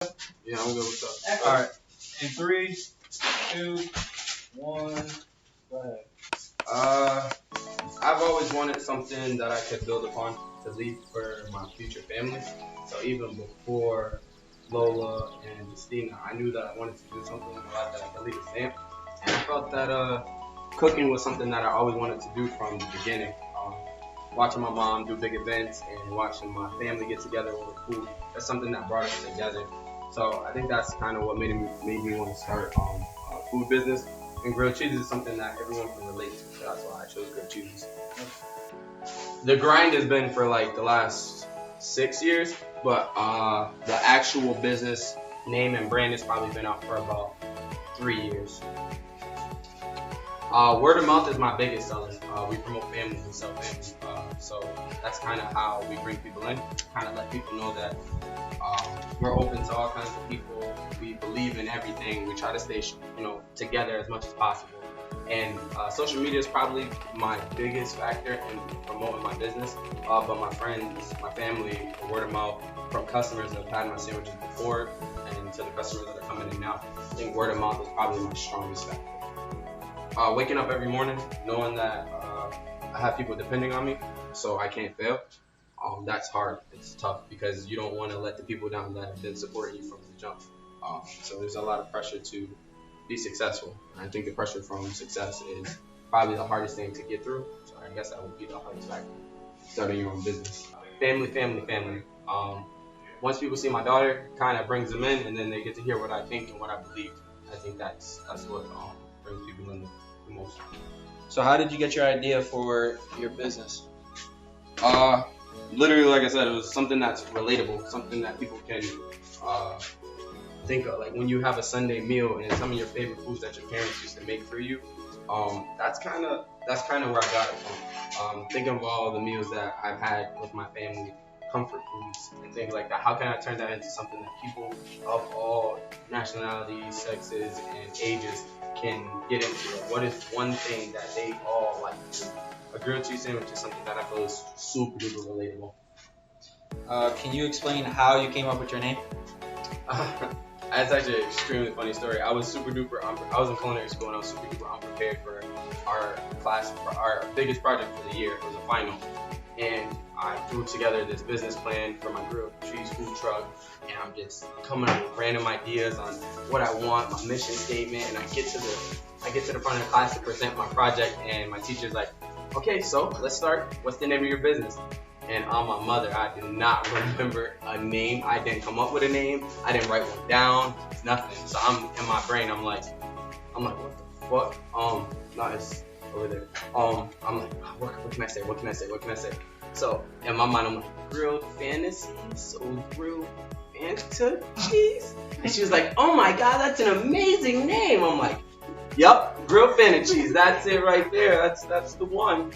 Yeah, I'm good with that. All right. In 3, 2, 1, go ahead. I've always wanted something that I could build upon to leave for my future family. So even before Lola and Justina, I knew that I wanted to do something like that I could leave a stamp. And I felt that cooking was something that I always wanted to do from the beginning. Watching my mom do big events and watching my family get together over food, that's something that brought us together. So I think that's kind of what made me want to start a food business. And grilled cheese is something that everyone can relate to, so that's why I chose grilled cheese. The grind has been for like the last 6 years, but the actual business name and brand has probably been out for about 3 years. Word of mouth is my biggest seller. We promote families and sell families, so that's kind of how we bring people in. Kind of let people know that we're open to all kinds of people. We believe in everything. We try to stay, together as much as possible. And social media is probably my biggest factor in promoting my business. But my friends, my family, word of mouth from customers that have had my sandwiches before, and to the customers that are coming in now, I think word of mouth is probably my strongest factor. Waking up every morning knowing that I have people depending on me, so I can't fail. That's hard. It's tough because you don't want to let the people down that have been supporting you from the jump. So there's a lot of pressure to be successful. And I think the pressure from success is probably the hardest thing to get through. So I guess that would be the hardest factor. Starting your own business. Family, family, family. Once people see my daughter, kind of brings them in, and then they get to hear what I think and what I believe. I think that's what brings people in the most. So how did you get your idea for your business? Literally, like I said, it was something that's relatable, something that people can think of. Like when you have a Sunday meal and some of your favorite foods that your parents used to make for you. That's kind of where I got it from. Thinking of all the meals that I've had with my family, comfort foods and things like that. How can I turn that into something that people of all nationalities, sexes, and ages can get into? What is one thing that they all like to do? A grilled cheese sandwich is something that I feel is super duper relatable. Can you explain how you came up with your name? That's actually an extremely funny story. I was super duper. I was in culinary school and I was super duper unprepared for our class, for our biggest project for the year. It was a final, and I threw together this business plan for my grilled cheese food truck, and I'm just coming up with random ideas on what I want, my mission statement, and I get to the front of the class to present my project, and my teacher's like, "Okay, so let's start. What's the name of your business?" And on my mother, I did not remember a name. I didn't come up with a name. I didn't write one down. Nothing. So I'm in my brain. I'm like, what the fuck? No, it's over there. I'm like, what can I say? What can I say? What can I say? So in my mind, I'm like, grilled fantasy. So grilled Fanta cheese. And she was like, "Oh my god, that's an amazing name." I'm like, "Yep, grilled Fanta cheese. That's it right there. That's the one."